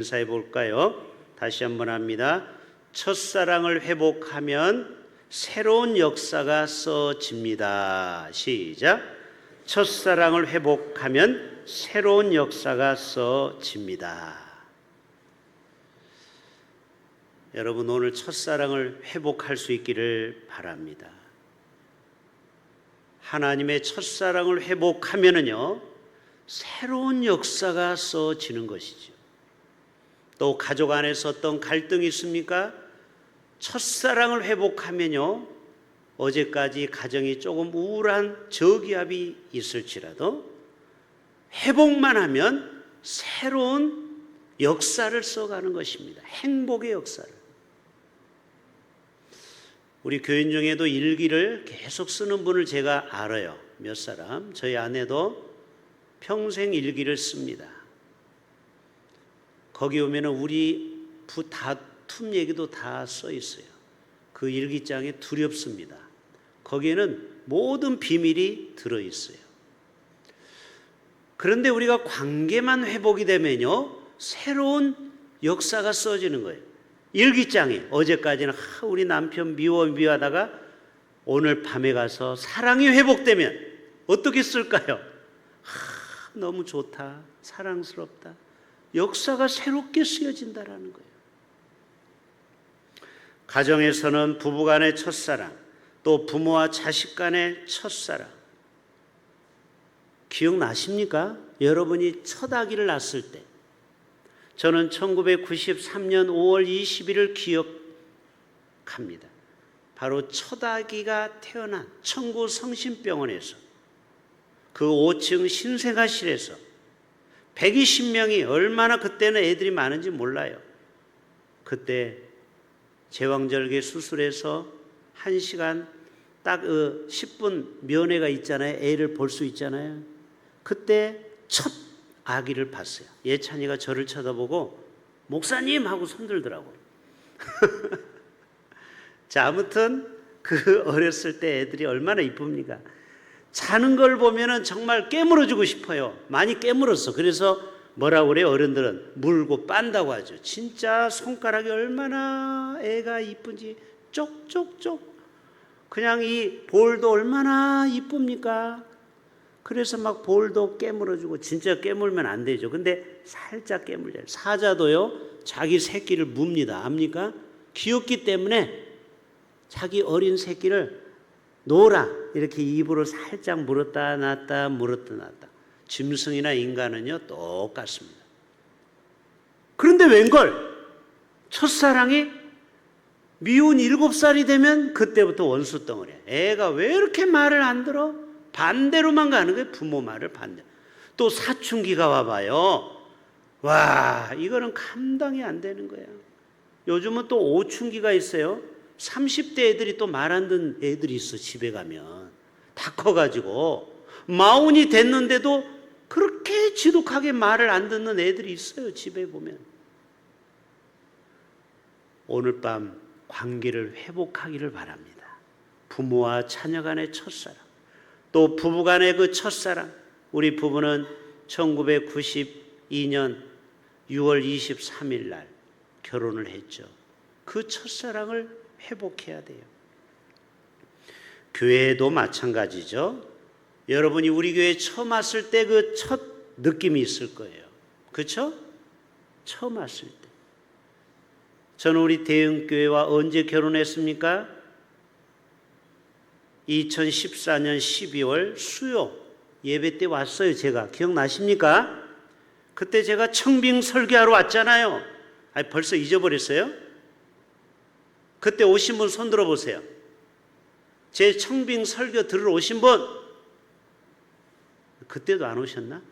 인사해 볼까요? 다시 한번 합니다. 첫사랑을 회복하면 새로운 역사가 써집니다. 시작. 첫사랑을 회복하면 새로운 역사가 써집니다. 여러분, 오늘 첫사랑을 회복할 수 있기를 바랍니다. 하나님의 첫사랑을 회복하면은요, 새로운 역사가 써지는 것이죠. 또 가족 안에서 어떤 갈등이 있습니까? 첫사랑을 회복하면요, 어제까지 가정이 조금 우울한 저기압이 있을지라도 회복만 하면 새로운 역사를 써가는 것입니다. 행복의 역사를. 우리 교인 중에도 일기를 계속 쓰는 분을 제가 알아요. 몇 사람. 저희 아내도 평생 일기를 씁니다. 거기 오면 우리 다툼 얘기도 다 써 있어요. 그 일기장에 두렵습니다. 거기에는 모든 비밀이 들어 있어요. 그런데 우리가 관계만 회복이 되면요, 새로운 역사가 써지는 거예요. 일기장에 어제까지는 우리 남편 미워하다가 오늘 밤에 가서 사랑이 회복되면 어떻게 쓸까요? 너무 좋다, 사랑스럽다. 역사가 새롭게 쓰여진다라는 거예요. 가정에서는 부부 간의 첫사랑, 또 부모와 자식 간의 첫사랑. 기억나십니까? 여러분이 첫 아기를 낳았을 때. 저는 1993년 5월 20일을 기억합니다. 바로 첫 아기가 태어난 청구 성심병원에서 그 5층 신생아실에서 120명이, 얼마나 그때는 애들이 많은지 몰라요. 그때 제왕절개 수술해서 1시간 딱 10분 면회가 있잖아요. 애를 볼 수 있잖아요. 그때 첫 아기를 봤어요. 예찬이가 저를 쳐다보고 목사님 하고 손들더라고요. 자, 아무튼 그 어렸을 때 애들이 얼마나 이쁩니까? 자는 걸 보면은 정말 깨물어주고 싶어요. 많이 깨물었어. 그래서 뭐라고 그래요? 어른들은 물고 빤다고 하죠. 진짜 손가락이 얼마나 애가 이쁜지 쪽쪽쪽. 그냥 이 볼도 얼마나 이쁩니까? 그래서 막 볼도 깨물어주고. 진짜 깨물면 안 되죠. 근데 살짝 깨물려요. 사자도요, 자기 새끼를 뭅니다. 압니까? 귀엽기 때문에 자기 어린 새끼를 노라 이렇게 입으로 살짝 물었다 놨다 물었다 놨다. 짐승이나 인간은요 똑같습니다. 그런데 웬걸, 첫사랑이 미운 7살이 되면 그때부터 원수 덩어리야. 애가 왜 이렇게 말을 안 들어? 반대로만 가는 거예요. 부모 말을 반대. 또 사춘기가 와봐요. 와, 이거는 감당이 안 되는 거야. 요즘은 또 오춘기가 있어요. 30대 애들이 또 말 안 듣는 애들이 있어. 집에 가면 다 커가지고 마흔이 됐는데도 그렇게 지독하게 말을 안 듣는 애들이 있어요. 집에 보면. 오늘 밤 관계를 회복하기를 바랍니다. 부모와 자녀 간의 첫사랑, 또 부부 간의 그 첫사랑. 우리 부부는 1992년 6월 23일 날 결혼을 했죠. 그 첫사랑을 회복해야 돼요. 교회도 마찬가지죠. 여러분이 우리 교회에 처음 왔을 때 그 첫 느낌이 있을 거예요. 그렇죠? 처음 왔을 때. 저는 우리 대흥교회와 언제 결혼했습니까? 2014년 12월 수요 예배 때 왔어요. 제가 기억나십니까? 그때 제가 청빙 설교하러 왔잖아요. 벌써 잊어버렸어요? 그때 오신 분 손 들어보세요. 제 청빙 설교 들으러 오신 분. 그때도 안 오셨나?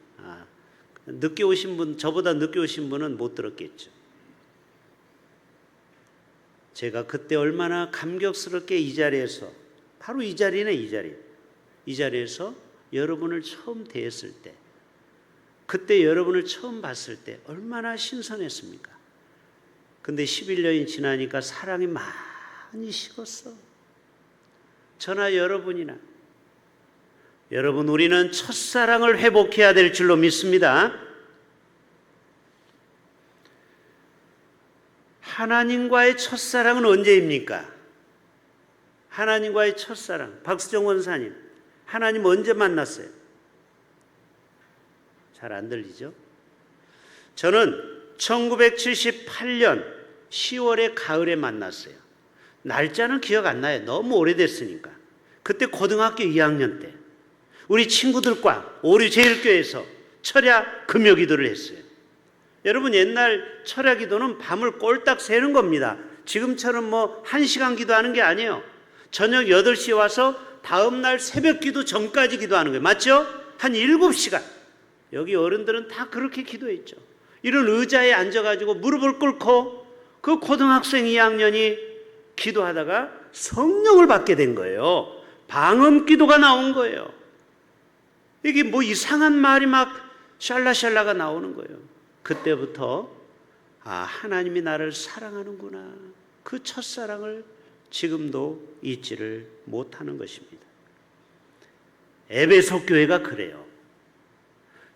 늦게 오신 분, 저보다 늦게 오신 분은 못 들었겠죠. 제가 그때 얼마나 감격스럽게 이 자리에서, 바로 이 자리네, 이 자리에서 여러분을 처음 대했을 때, 그때 여러분을 처음 봤을 때 얼마나 신선했습니까? 근데 11년이 지나니까 사랑이 많이 식었어. 저나 여러분이나. 여러분, 우리는 첫사랑을 회복해야 될 줄로 믿습니다. 하나님과의 첫사랑은 언제입니까? 하나님과의 첫사랑. 박수정 원사님, 하나님 언제 만났어요? 잘 안 들리죠? 저는 1978년 10월에 가을에 만났어요. 날짜는 기억 안 나요. 너무 오래됐으니까. 그때 고등학교 2학년 때 우리 친구들과 오류제일교회에서 철야 금요기도를 했어요. 여러분, 옛날 철야 기도는 밤을 꼴딱 새는 겁니다. 지금처럼 1시간 기도하는 게 아니에요. 저녁 8시에 와서 다음날 새벽 기도 전까지 기도하는 거예요. 맞죠? 한 7시간. 여기 어른들은 다 그렇게 기도했죠. 이런 의자에 앉아가지고 무릎을 꿇고 그 고등학생 2학년이 기도하다가 성령을 받게 된 거예요. 방언 기도가 나온 거예요. 이게 이상한 말이 막 샬라샬라가 나오는 거예요. 그때부터 하나님이 나를 사랑하는구나. 그 첫사랑을 지금도 잊지를 못하는 것입니다. 에베소 교회가 그래요.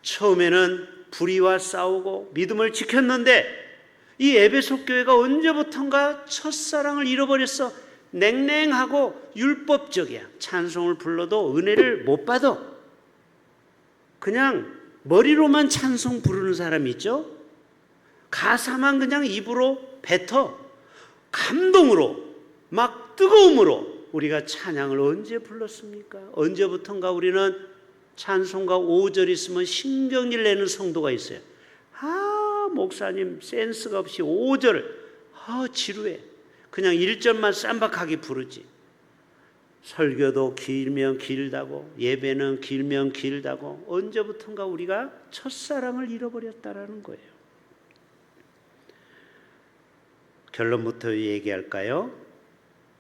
처음에는 불의와 싸우고 믿음을 지켰는데 이 에베소 교회가 언제부턴가 첫사랑을 잃어버렸어. 냉랭하고 율법적이야. 찬송을 불러도 은혜를 못 받아. 그냥 머리로만 찬송 부르는 사람 있죠? 가사만 그냥 입으로 뱉어. 감동으로, 막 뜨거움으로 우리가 찬양을 언제 불렀습니까? 언제부턴가 우리는 찬송가 5절 있으면 신경질 내는 성도가 있어요. 목사님 센스가 없이 5절 지루해. 그냥 1절만 쌈박하게 부르지. 설교도 길면 길다고, 예배는 길면 길다고. 언제부턴가 우리가 첫사랑을 잃어버렸다라는 거예요. 결론부터 얘기할까요?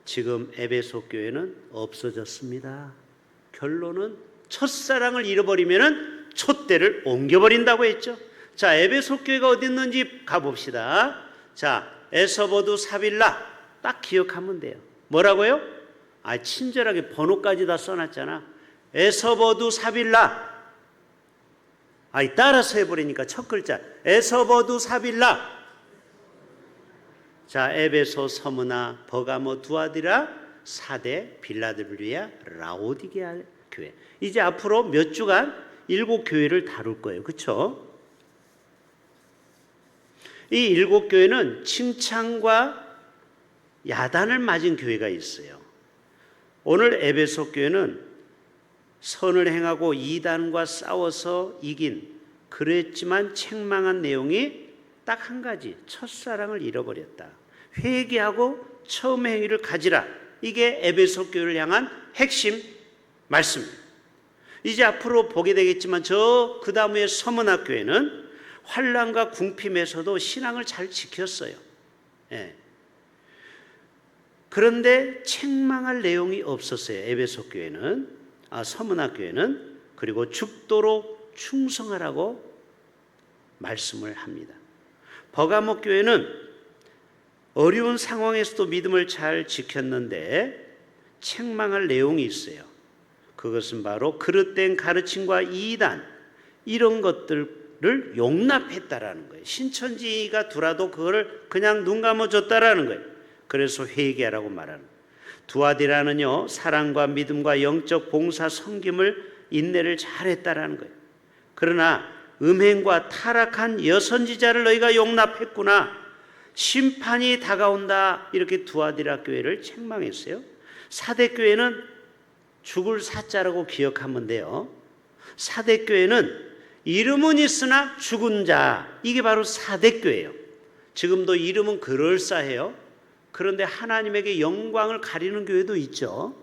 지금 에베소 교회는 없어졌습니다. 결론은 첫사랑을 잃어버리면 촛대를 옮겨버린다고 했죠. 자, 에베소 교회가 어디 있는지 가봅시다. 자, 에서버두 사빌라 딱 기억하면 돼요. 뭐라고요? 친절하게 번호까지 다 써놨잖아. 에서버두 사빌라. 따라서 해버리니까 첫 글자. 에서버두 사빌라. 자, 에베소, 서무나, 버가모, 두아디라, 사대, 빌라델비아, 라오디게아 교회. 이제 앞으로 몇 주간 7교회를 다룰 거예요. 그렇죠? 이 7교회는 칭찬과 야단을 맞은 교회가 있어요. 오늘 에베소 교회는 선을 행하고 이단과 싸워서 이긴, 그랬지만 책망한 내용이 딱 한 가지. 첫사랑을 잃어버렸다. 회개하고 처음 행위를 가지라. 이게 에베소 교회를 향한 핵심 말씀입니다. 이제 앞으로 보게 되겠지만 그 다음에 서문학 교회는 환난과 궁핍에서도 신앙을 잘 지켰어요. 그런데 책망할 내용이 없었어요. 에베소 교회는, 서문학 교회는. 그리고 죽도록 충성하라고 말씀을 합니다. 버가모 교회는 어려운 상황에서도 믿음을 잘 지켰는데 책망할 내용이 있어요. 그것은 바로 그릇된 가르침과 이단, 이런 것들을 용납했다라는 거예요. 신천지가 두라도 그걸 그냥 눈 감아줬다라는 거예요. 그래서 회개하라고 말하는 거예요. 두아디라는요, 사랑과 믿음과 영적 봉사 섬김을 인내를 잘했다라는 거예요. 그러나 음행과 타락한 여선지자를 너희가 용납했구나. 심판이 다가온다. 이렇게 두아디라 교회를 책망했어요. 사대교회는 죽을 사자라고 기억하면 돼요. 사대교회는 이름은 있으나 죽은 자, 이게 바로 사대교회예요. 지금도 이름은 그럴싸해요. 그런데 하나님에게 영광을 가리는 교회도 있죠.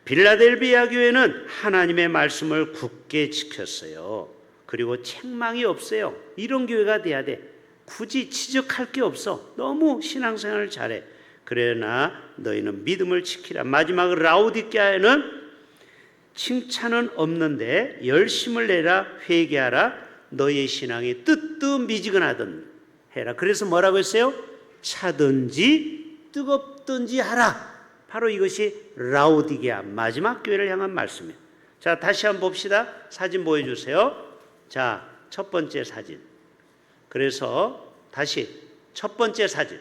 빌라델비아 교회는 하나님의 말씀을 굳게 지켰어요. 그리고 책망이 없어요. 이런 교회가 돼야 돼. 굳이 지적할 게 없어. 너무 신앙생활을 잘해. 그러나 너희는 믿음을 지키라. 마지막 라오디게아에는 칭찬은 없는데 열심을 내라. 회개하라. 너희의 신앙이 뜨뜻미지근하든 해라. 그래서 뭐라고 했어요? 차든지 뜨겁든지 하라. 바로 이것이 라오디게아 마지막 교회를 향한 말씀이에요. 자, 다시 한번 봅시다. 사진 보여주세요. 자, 첫 번째 사진. 그래서 다시 첫 번째 사진.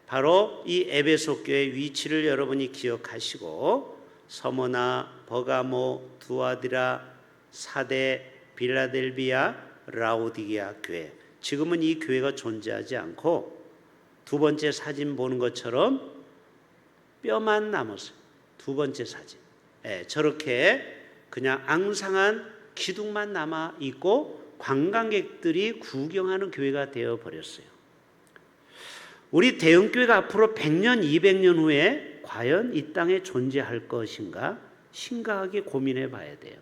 바로 이 에베소 교회 위치를 여러분이 기억하시고 서머나, 버가모, 두아디라, 사데, 빌라델비아, 라오디게아 교회. 지금은 이 교회가 존재하지 않고 두 번째 사진 보는 것처럼 뼈만 남았어요. 두 번째 사진. 저렇게 그냥 앙상한 기둥만 남아 있고 관광객들이 구경하는 교회가 되어 버렸어요. 우리 대형교회가 앞으로 100년, 200년 후에 과연 이 땅에 존재할 것인가 심각하게 고민해 봐야 돼요.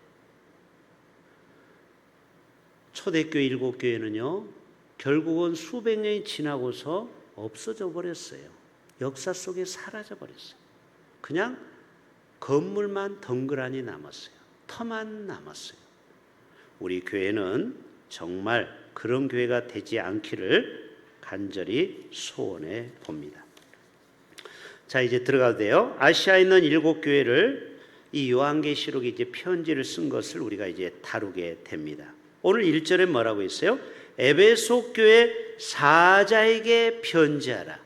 초대교회 7교회는요 결국은 수백 년이 지나고서 없어져 버렸어요. 역사 속에 사라져 버렸어요. 그냥 건물만 덩그러니 남았어요. 터만 남았어요. 우리 교회는 정말 그런 교회가 되지 않기를 간절히 소원해 봅니다. 자, 이제 들어가도 돼요. 아시아에 있는 7교회를 이 요한계시록에 이제 편지를 쓴 것을 우리가 이제 다루게 됩니다. 오늘 1절에 뭐라고 했어요? 에베소 교회 사자에게 편지하라.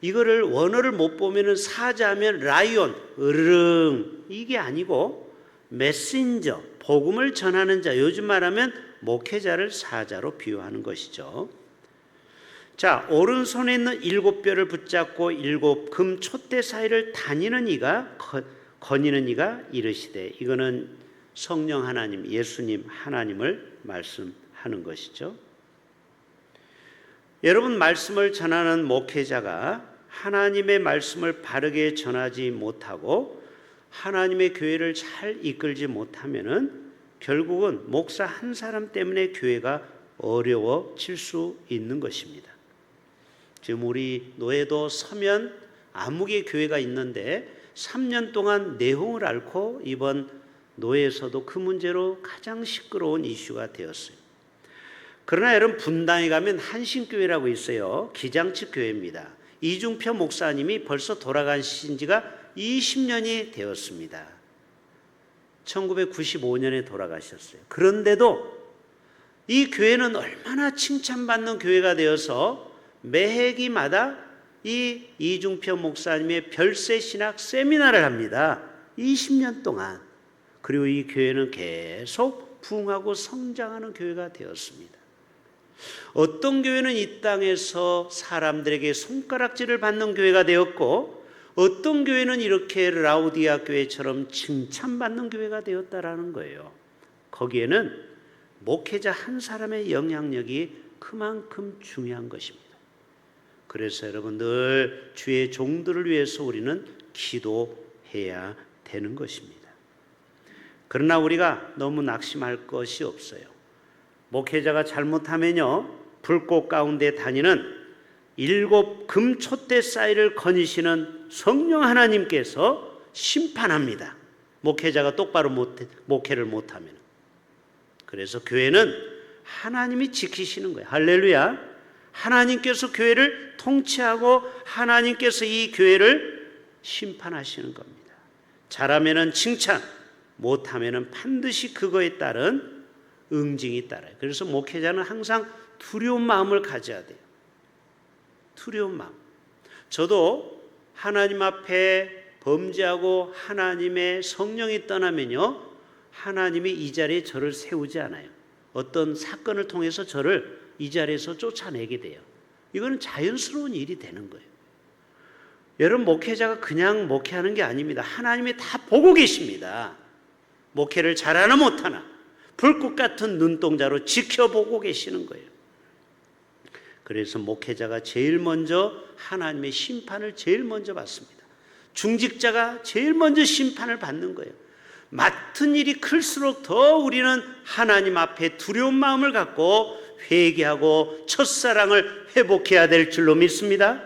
이거를 원어를 못 보면은 사자면 라이온, 으르릉 이게 아니고 메신저, 복음을 전하는 자, 요즘 말하면 목회자를 사자로 비유하는 것이죠. 자, 오른손에 있는 7뼈를 붙잡고 7금 촛대 사이를 다니는 이가 거니는 이가 이르시되, 이거는 성령 하나님, 예수님 하나님을 말씀하는 것이죠. 여러분, 말씀을 전하는 목회자가 하나님의 말씀을 바르게 전하지 못하고 하나님의 교회를 잘 이끌지 못하면은 결국은 목사 한 사람 때문에 교회가 어려워질 수 있는 것입니다. 지금 우리 노예도 서면 아무개 교회가 있는데 3년 동안 내홍을 앓고 이번 노예에서도 그 문제로 가장 시끄러운 이슈가 되었어요. 그러나 여러분, 분당에 가면 한신교회라고 있어요. 기장측 교회입니다. 이중표 목사님이 벌써 돌아가신 지가 20년이 되었습니다. 1995년에 돌아가셨어요. 그런데도 이 교회는 얼마나 칭찬받는 교회가 되어서 매해기마다 이 이중표 목사님의 별세 신학 세미나를 합니다. 20년 동안. 그리고 이 교회는 계속 부흥하고 성장하는 교회가 되었습니다. 어떤 교회는 이 땅에서 사람들에게 손가락질을 받는 교회가 되었고, 어떤 교회는 이렇게 라우디아 교회처럼 칭찬받는 교회가 되었다라는 거예요. 거기에는 목회자 한 사람의 영향력이 그만큼 중요한 것입니다. 그래서 여러분, 늘 주의 종들을 위해서 우리는 기도해야 되는 것입니다. 그러나 우리가 너무 낙심할 것이 없어요. 목회자가 잘못하면요, 불꽃 가운데 다니는 7금 촛대 사이를 거니시는 성령 하나님께서 심판합니다. 목회자가 똑바로 목회를 못하면. 그래서 교회는 하나님이 지키시는 거예요. 할렐루야. 하나님께서 교회를 통치하고 하나님께서 이 교회를 심판하시는 겁니다. 잘하면은 칭찬, 못하면은 반드시 그거에 따른 응징이 따라요. 그래서 목회자는 항상 두려운 마음을 가져야 돼요. 두려운 마음. 저도 하나님 앞에 범죄하고 하나님의 성령이 떠나면요, 하나님이 이 자리에 저를 세우지 않아요. 어떤 사건을 통해서 저를 이 자리에서 쫓아내게 돼요. 이거는 자연스러운 일이 되는 거예요. 여러분, 목회자가 그냥 목회하는 게 아닙니다. 하나님이 다 보고 계십니다. 목회를 잘하나 못하나 불꽃 같은 눈동자로 지켜보고 계시는 거예요. 그래서 목회자가 제일 먼저 하나님의 심판을 제일 먼저 받습니다. 중직자가 제일 먼저 심판을 받는 거예요. 맡은 일이 클수록 더 우리는 하나님 앞에 두려운 마음을 갖고 회개하고 첫사랑을 회복해야 될 줄로 믿습니다.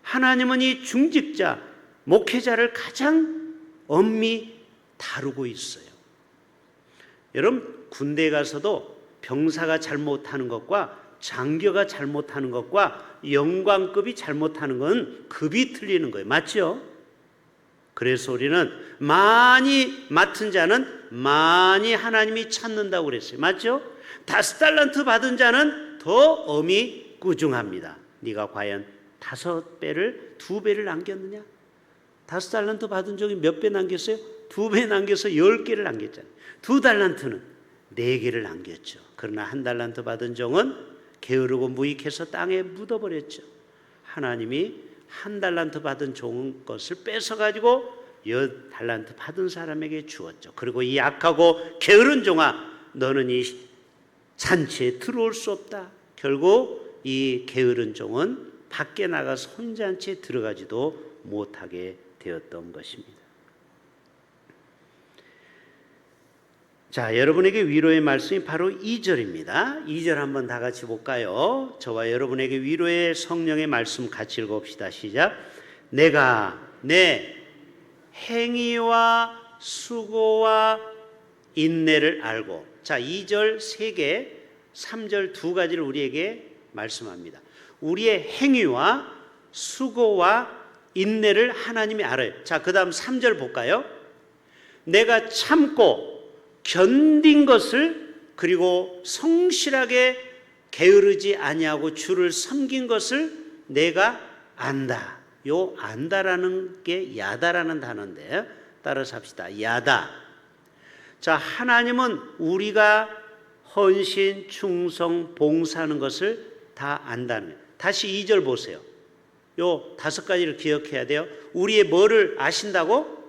하나님은 이 중직자, 목회자를 가장 엄히 다루고 있어요. 여러분, 군대에 가서도 병사가 잘못하는 것과 장교가 잘못하는 것과 영관급이 잘못하는 건 급이 틀리는 거예요. 맞죠? 그래서 우리는 많이 맡은 자는 많이 하나님이 찾는다고 그랬어요. 맞죠? 5달란트 받은 자는 더 엄히 꾸중합니다. 네가 과연 5배를 2배를 남겼느냐? 5달란트 받은 종이 몇 배 남겼어요? 2배 남겨서 10개를 남겼잖아요. 2달란트는 4개를 남겼죠. 그러나 1달란트 받은 종은 게으르고 무익해서 땅에 묻어버렸죠. 하나님이 1달란트 받은 종 것을 뺏어가지고 10달란트 받은 사람에게 주었죠. 그리고 이 악하고 게으른 종아, 너는 이 잔치에 들어올 수 없다. 결국 이 게으른 종은 밖에 나가서 혼잔치에 들어가지도 못하게 되었던 것입니다. 자, 여러분에게 위로의 말씀이 바로 2절입니다. 2절 한번 다 같이 볼까요? 저와 여러분에게 위로의 성령의 말씀 같이 읽어봅시다. 시작. 내가 내 행위와 수고와 인내를 알고. 자, 2절 3개, 3절 2가지를 우리에게 말씀합니다. 우리의 행위와 수고와 인내를 하나님이 알아요. 자, 그 다음 3절 볼까요? 내가 참고 견딘 것을, 그리고 성실하게 게으르지 아니하고 주를 섬긴 것을 내가 안다. 요 안다라는 게 야다라는 단어인데 따라서 합시다. 야다. 자, 하나님은 우리가 헌신, 충성, 봉사하는 것을 다 안다는 거예요. 다시 2절 보세요. 요 5가지를 기억해야 돼요. 우리의 뭐를 아신다고?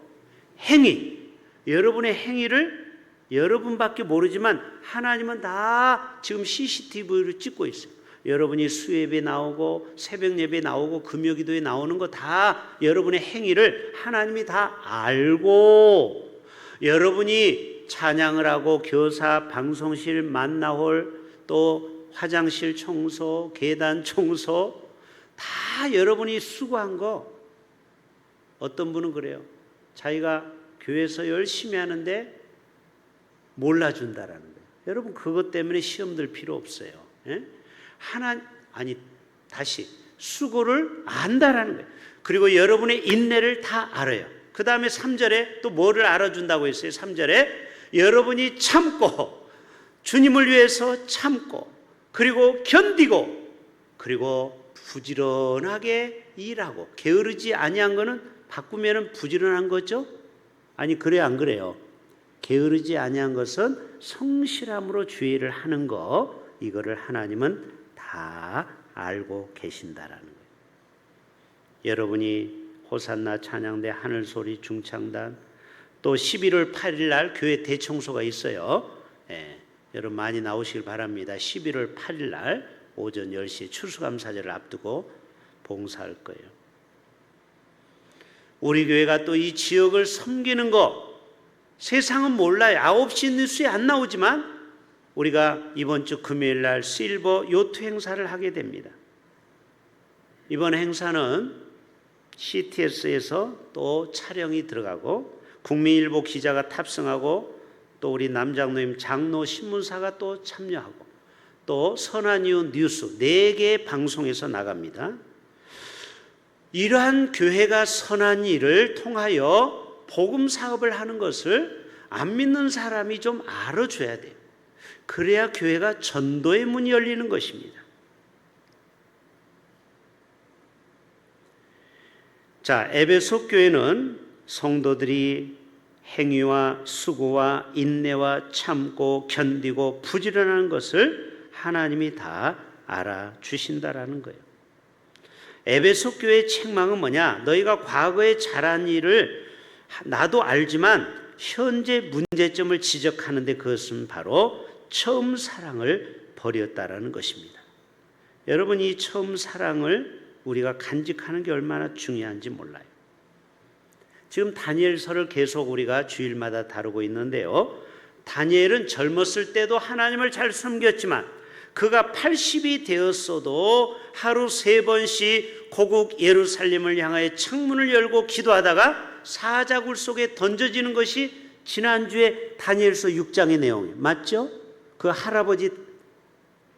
행위. 여러분의 행위를 여러분밖에 모르지만 하나님은 다 지금 CCTV로 찍고 있어요. 여러분이 수예배 나오고 새벽 예배 나오고 금요기도에 나오는 거 다 여러분의 행위를 하나님이 다 알고, 여러분이 찬양을 하고 교사, 방송실, 만나홀, 또 화장실 청소, 계단 청소 다 여러분이 수고한 거. 어떤 분은 그래요. 자기가 교회에서 열심히 하는데 몰라준다라는 거예요. 여러분 그것 때문에 시험 들 필요 없어요. 예? 다시 수고를 안다라는 거예요. 그리고 여러분의 인내를 다 알아요. 그 다음에 3절에 또 뭐를 알아준다고 했어요? 3절에 여러분이 참고, 주님을 위해서 참고, 그리고 견디고, 그리고 부지런하게 일하고. 게으르지 아니한 거는 바꾸면은 부지런한 거죠? 아니, 그래요 안 그래요? 게으르지 아니한 것은 성실함으로 주의를 하는 거, 이거를 하나님은 다 알고 계신다라는 거예요. 여러분이 호산나 찬양대, 하늘소리 중창단, 또 11월 8일 날 교회 대청소가 있어요. 예, 여러분 많이 나오시길 바랍니다. 11월 8일 날 오전 10시에 추수감사절을 앞두고 봉사할 거예요. 우리 교회가 또 이 지역을 섬기는 거 세상은 몰라요. 9시 뉴스에 안 나오지만 우리가 이번 주 금요일 날 실버 요트 행사를 하게 됩니다. 이번 행사는 CTS에서 또 촬영이 들어가고 국민일보 기자가 탑승하고 또 우리 남장로님 장로 신문사가 또 참여하고 또 선한이유 뉴스 4개의 방송에서 나갑니다. 이러한 교회가 선한 일을 통하여 복음 사업을 하는 것을 안 믿는 사람이 좀 알아줘야 돼요. 그래야 교회가 전도의 문이 열리는 것입니다. 자, 에베소 교회는 성도들이 행위와 수고와 인내와 참고 견디고 부지런하는 것을 하나님이 다 알아주신다라는 거예요. 에베소 교회의 책망은 뭐냐? 너희가 과거에 잘한 일을 나도 알지만 현재 문제점을 지적하는데 그것은 바로 처음 사랑을 버렸다라는 것입니다. 여러분, 이 처음 사랑을 우리가 간직하는 게 얼마나 중요한지 몰라요. 지금 다니엘서를 계속 우리가 주일마다 다루고 있는데요. 다니엘은 젊었을 때도 하나님을 잘 섬겼지만 그가 80이 되었어도 하루 3번씩 고국 예루살렘을 향하여 창문을 열고 기도하다가 사자굴 속에 던져지는 것이 지난주에 다니엘서 6장의 내용이에요. 맞죠? 그 할아버지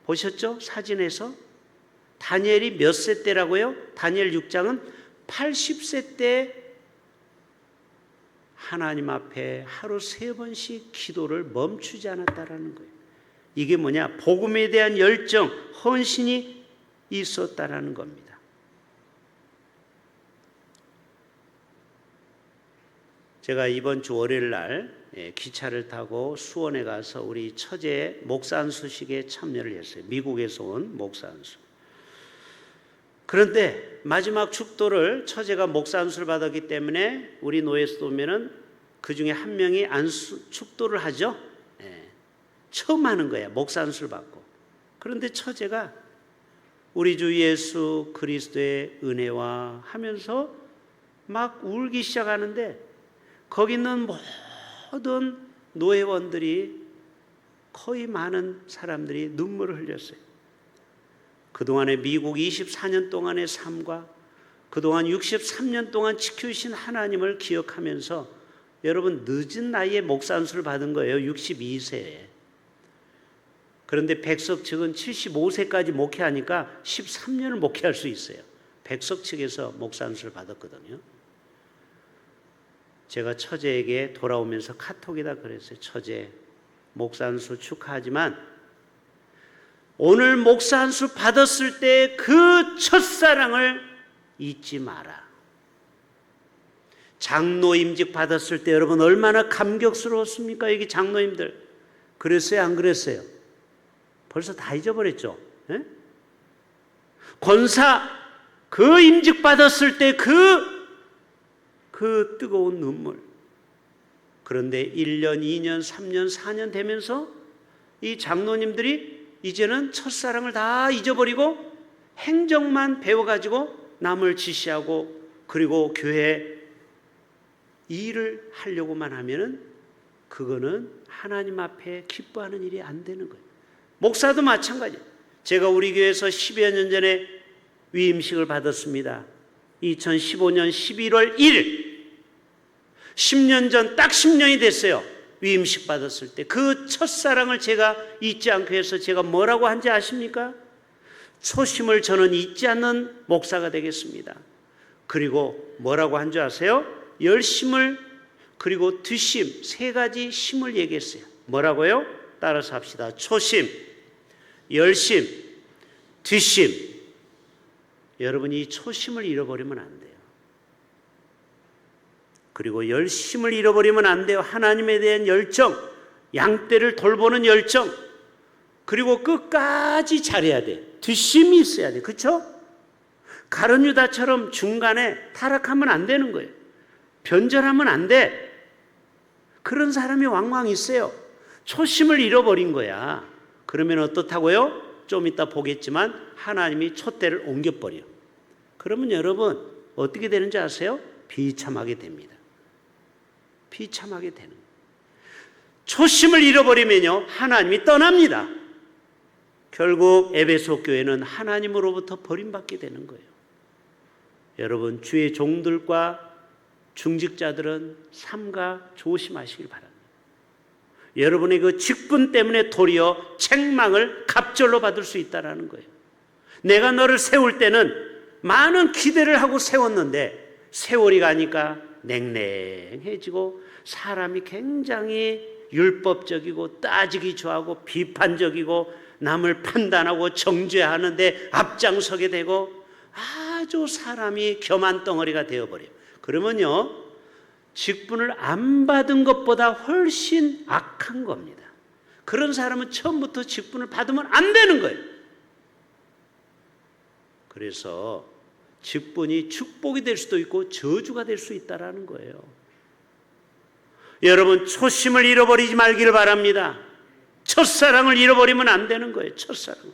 보셨죠? 사진에서 다니엘이 몇 세 때라고요? 다니엘 6장은 80세 때 하나님 앞에 하루 3번씩 기도를 멈추지 않았다라는 거예요. 이게 뭐냐? 복음에 대한 열정, 헌신이 있었다라는 겁니다. 제가 이번 주 월요일 날 기차를 타고 수원에 가서 우리 처제 목사 안수식에 참여를 했어요. 미국에서 온 목사 안수. 그런데 마지막 축도를 처제가 목사 안수를 받았기 때문에 우리 노예에서 오면은 그 중에 한 명이 안수 축도를 하죠. 처음 하는 거예요. 목사 안수를 받고. 그런데 처제가 우리 주 예수 그리스도의 은혜와 하면서 막 울기 시작하는데 거기 있는 모든 노예원들이 거의 많은 사람들이 눈물을 흘렸어요. 그동안의 미국 24년 동안의 삶과 그동안 63년 동안 지켜주신 하나님을 기억하면서 여러분 늦은 나이에 목사 안수를 받은 거예요. 62세에. 그런데 백석 측은 75세까지 목회하니까 13년을 목회할 수 있어요. 백석 측에서 목사 안수를 받았거든요. 제가 처제에게 돌아오면서 카톡이다 그랬어요. 처제, 목사 안수 축하하지만 오늘 목사 안수 받았을 때 그 첫사랑을 잊지 마라. 장로임직 받았을 때 여러분 얼마나 감격스러웠습니까? 여기 장로님들. 그랬어요? 안 그랬어요? 벌써 다 잊어버렸죠? 네? 권사 그 임직 받았을 때 그 뜨거운 눈물. 그런데 1년, 2년, 3년, 4년 되면서 이 장로님들이 이제는 첫사랑을 다 잊어버리고 행정만 배워가지고 남을 지시하고 그리고 교회 일을 하려고만 하면은 그거는 하나님 앞에 기뻐하는 일이 안 되는 거예요. 목사도 마찬가지예요. 제가 우리 교회에서 10여 년 전에 위임식을 받았습니다. 2015년 11월 1일 10년 전 딱 10년이 됐어요. 위임식 받았을 때 그 첫사랑을 제가 잊지 않고 해서 제가 뭐라고 한지 아십니까? 초심을 저는 잊지 않는 목사가 되겠습니다. 그리고 뭐라고 한 줄 아세요? 열심을 그리고 뒷심 세 가지 심을 얘기했어요. 뭐라고요? 따라서 합시다. 초심, 열심, 뒷심. 여러분 이 초심을 잃어버리면 안 돼요. 그리고 열심을 잃어버리면 안 돼요. 하나님에 대한 열정, 양떼를 돌보는 열정, 그리고 끝까지 잘해야 돼. 뒷심이 있어야 돼. 그렇죠? 가룟 유다처럼 중간에 타락하면 안 되는 거예요. 변절하면 안 돼. 그런 사람이 왕왕 있어요. 초심을 잃어버린 거야. 그러면 어떻다고요? 좀 이따 보겠지만 하나님이 촛대를 옮겨버려. 그러면 여러분 어떻게 되는지 아세요? 비참하게 됩니다. 비참하게 되는 거예요. 초심을 잃어버리면요 하나님이 떠납니다. 결국 에베소 교회는 하나님으로부터 버림받게 되는 거예요. 여러분 주의 종들과 중직자들은 삼가 조심하시길 바랍니다. 여러분의 그 직분 때문에 도리어 책망을 갑절로 받을 수 있다는 거예요. 내가 너를 세울 때는 많은 기대를 하고 세웠는데 세월이 가니까 냉랭해지고 사람이 굉장히 율법적이고 따지기 좋아하고 비판적이고 남을 판단하고 정죄하는데 앞장서게 되고 아주 사람이 겸한 덩어리가 되어버려요. 그러면요 직분을 안 받은 것보다 훨씬 악한 겁니다. 그런 사람은 처음부터 직분을 받으면 안 되는 거예요. 그래서 직분이 축복이 될 수도 있고 저주가 될 수 있다는 거예요. 여러분 초심을 잃어버리지 말기를 바랍니다. 첫사랑을 잃어버리면 안 되는 거예요. 첫사랑.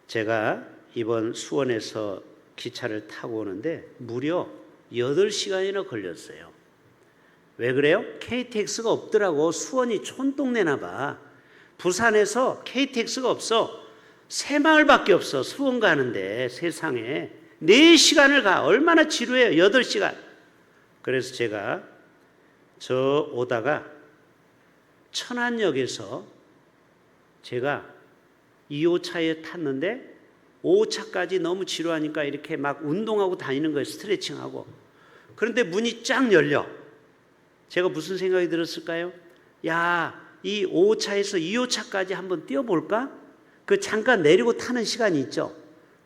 제가 이번 수원에서 기차를 타고 오는데 무려 8시간이나 걸렸어요. 왜 그래요? KTX가 없더라고. 수원이 촌동네나 봐. 부산에서 KTX가 없어. 새마을밖에 없어. 수원 가는데 세상에 4시간을 가. 얼마나 지루해요. 8시간. 그래서 제가 저 오다가 천안역에서 제가 2호차에 탔는데 5호차까지 너무 지루하니까 이렇게 막 운동하고 다니는 거예요. 스트레칭하고. 그런데 문이 쫙 열려. 제가 무슨 생각이 들었을까요? 야, 이 5호차에서 2호차까지 한번 뛰어볼까? 그 잠깐 내리고 타는 시간이 있죠.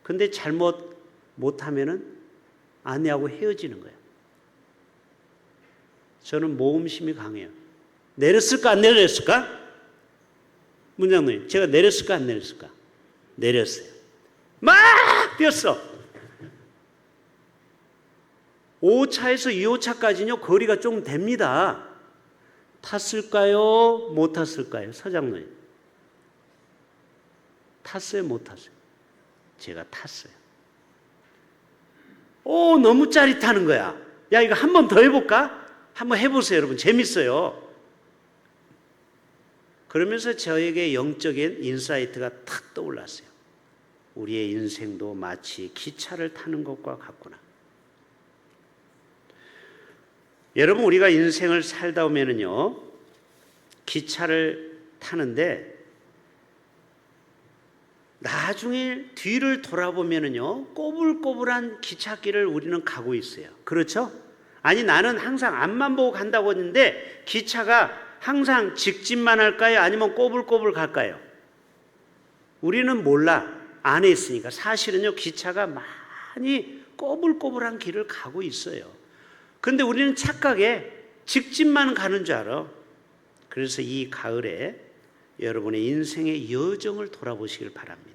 근데 잘못 못하면은 아내하고 헤어지는 거예요. 저는 모험심이 강해요. 내렸을까 안 내렸을까? 문장님, 제가 내렸을까 안 내렸을까? 내렸어요. 막 뛰었어. 5호차에서 2호차까지는요 거리가 좀 됩니다. 탔을까요? 못 탔을까요? 서장님 탔어요? 못 탔어요? 제가 탔어요. 오, 너무 짜릿하는 거야. 야, 이거 한 번 더 해볼까? 한번 해보세요, 여러분. 재밌어요. 그러면서 저에게 영적인 인사이트가 탁 떠올랐어요. 우리의 인생도 마치 기차를 타는 것과 같구나. 여러분, 우리가 인생을 살다 보면은요, 기차를 타는데 나중에 뒤를 돌아보면은요, 꼬불꼬불한 기찻길을 우리는 가고 있어요. 그렇죠? 아니, 나는 항상 앞만 보고 간다고 했는데 기차가 항상 직진만 할까요? 아니면 꼬불꼬불 갈까요? 우리는 몰라. 안에 있으니까. 사실은요, 기차가 많이 꼬불꼬불한 길을 가고 있어요. 그런데 우리는 착각에 직진만 가는 줄 알아. 그래서 이 가을에 여러분의 인생의 여정을 돌아보시길 바랍니다.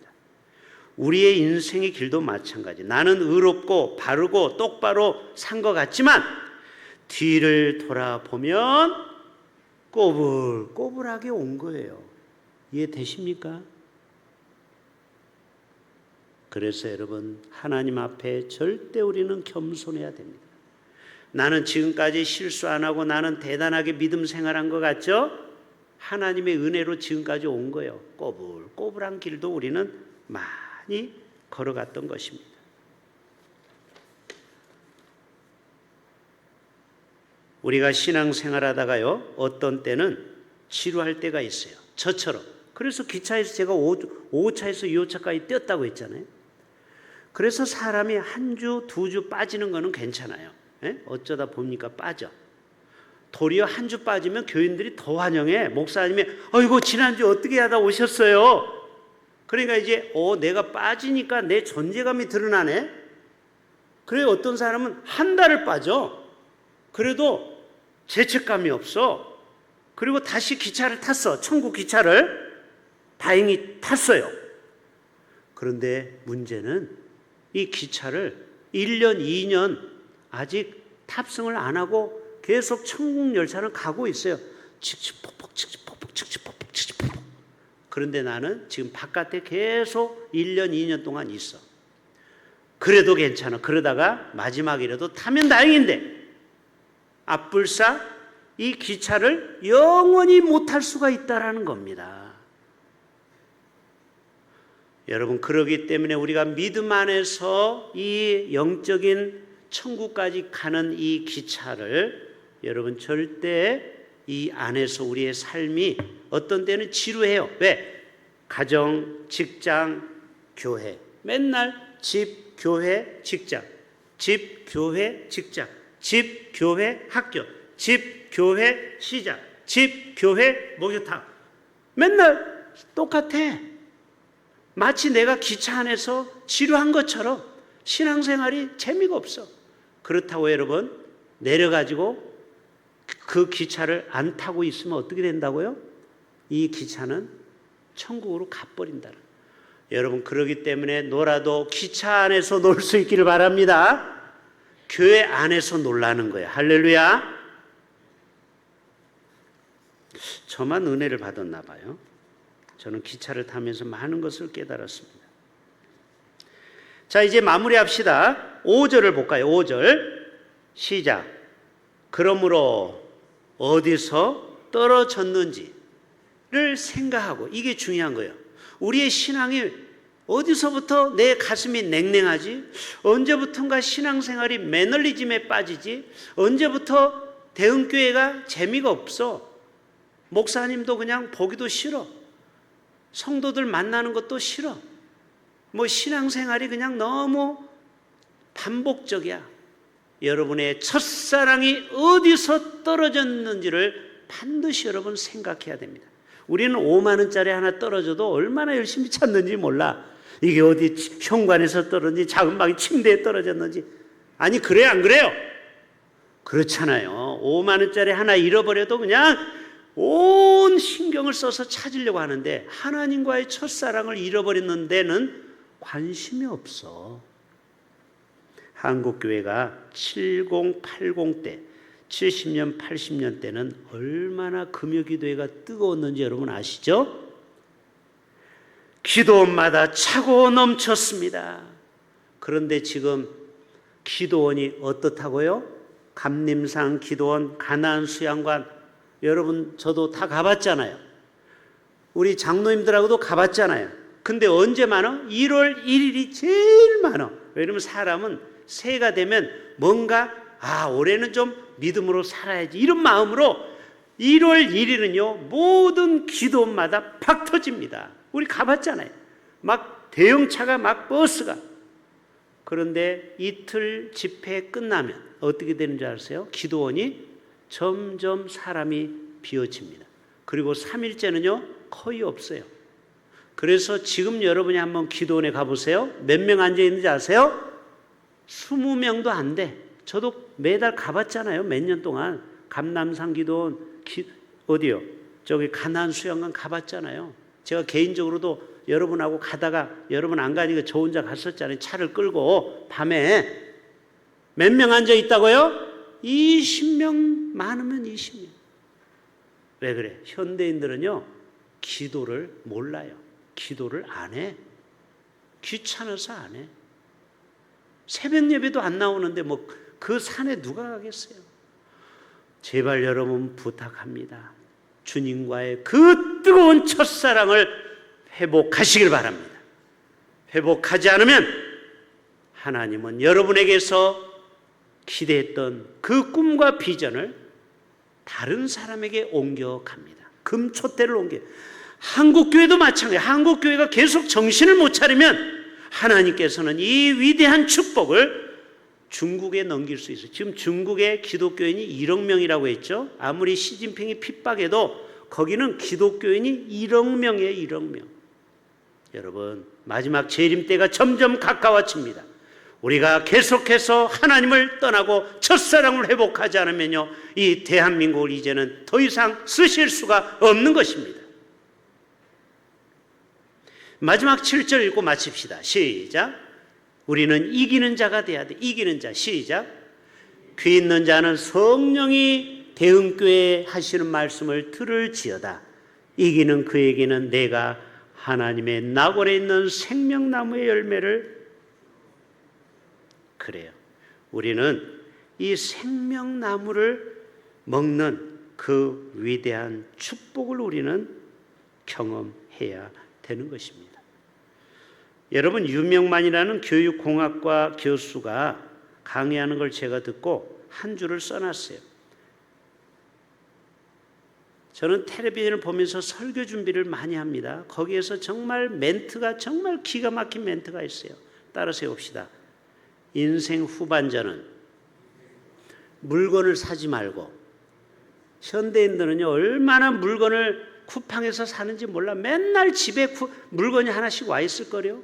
우리의 인생의 길도 마찬가지. 나는 의롭고 바르고 똑바로 산 것 같지만 뒤를 돌아보면 꼬불꼬불하게 온 거예요. 이해되십니까? 그래서 여러분, 하나님 앞에 절대 우리는 겸손해야 됩니다. 나는 지금까지 실수 안 하고 나는 대단하게 믿음 생활한 것 같죠? 하나님의 은혜로 지금까지 온 거예요. 꼬불꼬불한 길도 우리는 많이 걸어갔던 것입니다. 우리가 신앙생활하다가요, 어떤 때는 지루할 때가 있어요. 저처럼. 그래서 기차에서 제가 5호차에서 2호차까지 뛰었다고 했잖아요. 그래서 사람이 한 주, 두 주 빠지는 거는 괜찮아요. 예? 어쩌다 보니까 빠져. 도리어 한 주 빠지면 교인들이 더 환영해. 목사님이 어이구 지난주 어떻게 하다 오셨어요? 그러니까 이제 내가 빠지니까 내 존재감이 드러나네. 그래 어떤 사람은 한 달을 빠져. 그래도 죄책감이 없어. 그리고 다시 기차를 탔어. 천국 기차를 다행히 탔어요. 그런데 문제는 이 기차를 1년, 2년 아직 탑승을 안 하고 계속 천국 열차는 가고 있어요. 칙칙폭폭, 칙칙폭폭, 칙칙폭폭, 칙칙폭폭. 그런데 나는 지금 바깥에 계속 1년, 2년 동안 있어. 그래도 괜찮아. 그러다가 마지막이라도 타면 다행인데 앞불사 이 기차를 영원히 못 탈 수가 있다라는 겁니다. 여러분, 그러기 때문에 우리가 믿음 안에서 이 영적인 천국까지 가는 이 기차를 여러분 절대 이 안에서 우리의 삶이 어떤 때는 지루해요. 왜? 가정, 직장, 교회. 맨날 집, 교회, 직장. 집, 교회, 직장. 집, 교회, 학교. 집, 교회, 시장. 집, 교회, 목욕탕. 맨날 똑같아. 마치 내가 기차 안에서 지루한 것처럼 신앙생활이 재미가 없어. 그렇다고 여러분 내려가지고 그 기차를 안 타고 있으면 어떻게 된다고요? 이 기차는 천국으로 가버린다. 여러분, 그러기 때문에 놀아도 기차 안에서 놀 수 있기를 바랍니다. 교회 안에서 놀라는 거예요. 할렐루야. 저만 은혜를 받았나 봐요. 저는 기차를 타면서 많은 것을 깨달았습니다. 자, 이제 마무리합시다. 5절을 볼까요? 5절 시작. 그러므로 어디서 떨어졌는지를 생각하고, 이게 중요한 거예요. 우리의 신앙이 어디서부터 내 가슴이 냉랭하지? 언제부턴가 신앙생활이 매너리즘에 빠지지? 언제부터 대흥교회가 재미가 없어? 목사님도 그냥 보기도 싫어. 성도들 만나는 것도 싫어. 뭐 신앙생활이 그냥 너무 반복적이야. 여러분의 첫사랑이 어디서 떨어졌는지를 반드시 여러분 생각해야 됩니다. 우리는 5만 원짜리 하나 떨어져도 얼마나 열심히 찾는지 몰라. 이게 어디 현관에서 떨어졌는지, 작은 방에 침대에 떨어졌는지. 아니, 그래요 안 그래요? 그렇잖아요. 5만 원짜리 하나 잃어버려도 그냥 온 신경을 써서 찾으려고 하는데, 하나님과의 첫사랑을 잃어버리는 데는 관심이 없어. 한국교회가 70, 80 때, 70년, 80년 때는 얼마나 금요기도회가 뜨거웠는지 여러분 아시죠? 기도원마다 차고 넘쳤습니다. 그런데 지금 기도원이 어떻다고요? 감림산 기도원, 가나안 수양관, 여러분 저도 다 가봤잖아요. 우리 장로님들하고도 가봤잖아요. 근데 언제 많아? 1월 1일이 제일 많아. 왜냐면 사람은 새해가 되면 뭔가 올해는 좀 믿음으로 살아야지, 이런 마음으로 1월 1일은요 모든 기도원마다 팍 터집니다. 우리 가봤잖아요. 막 대형차가, 막 버스가. 그런데 이틀 집회 끝나면 어떻게 되는지 아세요? 기도원이 점점 사람이 비어집니다. 그리고 3일째는요 거의 없어요. 그래서 지금 여러분이 한번 기도원에 가보세요. 몇 명 앉아있는지 아세요? 20명도 안 돼. 저도 매달 가봤잖아요. 몇 년 동안. 감남산 기도원, 어디요? 저기 가나안 수양관 가봤잖아요. 제가 개인적으로도 여러분하고 가다가 여러분 안 가니까 저 혼자 갔었잖아요. 차를 끌고 밤에. 몇 명 앉아 있다고요? 20명, 많으면 20명. 왜 그래? 현대인들은요 기도를 몰라요. 기도를 안 해. 귀찮아서 안 해. 새벽 예배도 안 나오는데 뭐 그 산에 누가 가겠어요? 제발 여러분 부탁합니다. 주님과의 그 뜨거운 첫사랑을 회복하시길 바랍니다. 회복하지 않으면 하나님은 여러분에게서 기대했던 그 꿈과 비전을 다른 사람에게 옮겨갑니다. 금촛대를 옮겨. 한국교회도 마찬가지예요. 한국교회가 계속 정신을 못 차리면 하나님께서는 이 위대한 축복을 중국에 넘길 수 있어요. 지금 중국의 기독교인이 1억 명이라고 했죠. 아무리 시진핑이 핍박해도 거기는 기독교인이 1억 명이에요. 1억 명. 여러분, 마지막 재림 때가 점점 가까워집니다. 우리가 계속해서 하나님을 떠나고 첫사랑을 회복하지 않으면요 이 대한민국을 이제는 더 이상 쓰실 수가 없는 것입니다. 마지막 7절 읽고 마칩시다. 시작. 우리는 이기는 자가 돼야 돼. 이기는 자. 시작. 귀 있는 자는 성령이 대흥교회에 하시는 말씀을 들을지어다. 이기는 그에게는 내가 하나님의 낙원에 있는 생명나무의 열매를. 그래요. 우리는 이 생명나무를 먹는 그 위대한 축복을 우리는 경험해야 되는 것입니다. 여러분, 유명만이라는 교육공학과 교수가 강의하는 걸 제가 듣고 한 줄을 써놨어요. 저는 텔레비전을 보면서 설교 준비를 많이 합니다. 거기에서 정말 멘트가, 정말 기가 막힌 멘트가 있어요. 따라서 해봅시다. 인생 후반전은 물건을 사지 말고, 현대인들은요 얼마나 물건을 쿠팡에서 사는지 몰라. 맨날 집에 물건이 하나씩 와 있을 거요.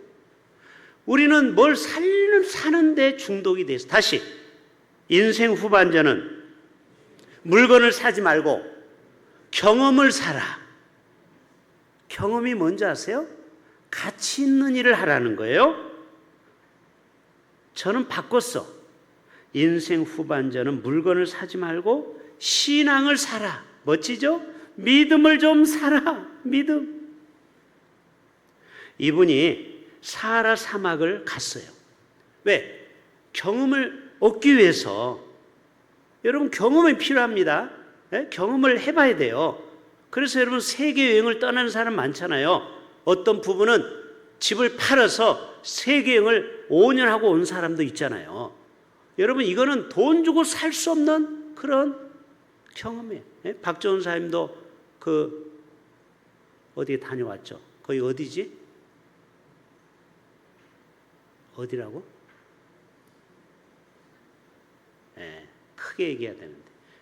우리는 뭘 사는데 중독이 돼서. 다시, 인생 후반전은 물건을 사지 말고 경험을 사라. 경험이 뭔지 아세요? 가치 있는 일을 하라는 거예요. 저는 바꿨어. 인생 후반전은 물건을 사지 말고 신앙을 사라. 멋지죠? 믿음을 좀 사라. 믿음. 이분이 사하라 사막을 갔어요. 왜? 경험을 얻기 위해서. 여러분, 경험이 필요합니다. 네? 경험을 해봐야 돼요. 그래서 여러분, 세계 여행을 떠나는 사람 많잖아요. 어떤 부부는 집을 팔아서 세계 여행을 5년 하고 온 사람도 있잖아요. 여러분, 이거는 돈 주고 살 수 없는 그런 경험이에요. 네? 박정훈 사님도 어디에 다녀왔죠? 거기 어디지? 어디라고? 크게 얘기해야 되는데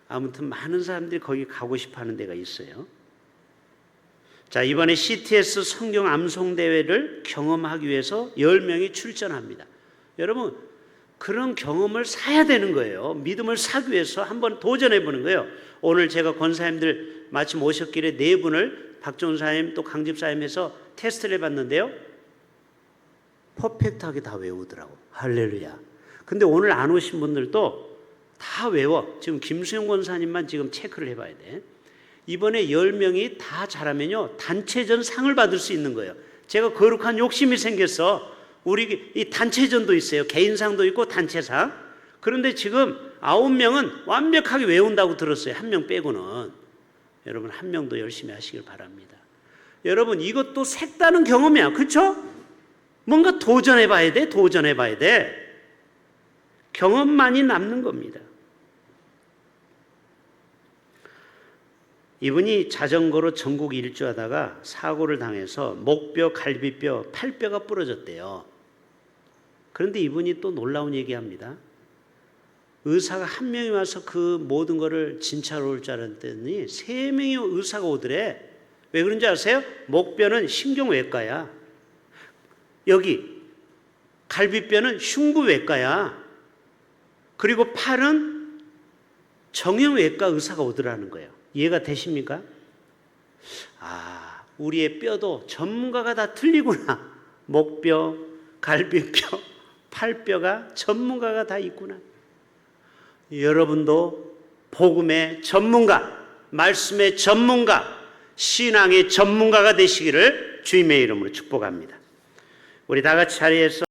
아무튼 많은 사람들이 거기 가고 싶어하는 데가 있어요. 자, 이번에 CTS 성경 암송 대회를 경험하기 위해서 10명이 출전합니다. 여러분, 그런 경험을 사야 되는 거예요. 믿음을 사기 위해서 한번 도전해 보는 거예요. 오늘 제가 권사님들 마침 오셨길래 4분을 박종사님 또 강집사님에서 테스트를 해봤는데요. 퍼펙트하게 다 외우더라고. 할렐루야. 근데 오늘 안 오신 분들도 다 외워. 지금 김수영 권사님만 지금 체크를 해봐야 돼. 이번에 10명이 다 잘하면요 단체전 상을 받을 수 있는 거예요. 제가 거룩한 욕심이 생겼어. 우리 이 단체전도 있어요. 개인상도 있고 단체상. 그런데 지금 9명은 완벽하게 외운다고 들었어요. 1명 빼고는. 여러분 1명도 열심히 하시길 바랍니다. 여러분 이것도 색다른 경험이야. 그렇죠? 뭔가 도전해 봐야 돼. 도전해 봐야 돼. 경험만이 남는 겁니다. 이분이 자전거로 전국 일주하다가 사고를 당해서 목뼈, 갈비뼈, 팔뼈가 부러졌대요. 그런데 이분이 또 놀라운 얘기합니다. 의사가 1명이 와서 그 모든 거를 진찰 올 줄 알았더니 3명의 의사가 오더래. 왜 그런지 아세요? 목뼈는 신경외과야. 여기 갈비뼈는 흉부외과야. 그리고 팔은 정형외과 의사가 오더라는 거예요. 이해가 되십니까? 아, 우리의 뼈도 전문가가 다 틀리구나. 목뼈, 갈비뼈, 팔뼈가 전문가가 다 있구나. 여러분도 복음의 전문가, 말씀의 전문가, 신앙의 전문가가 되시기를 주님의 이름으로 축복합니다. 우리 다 같이 자리에서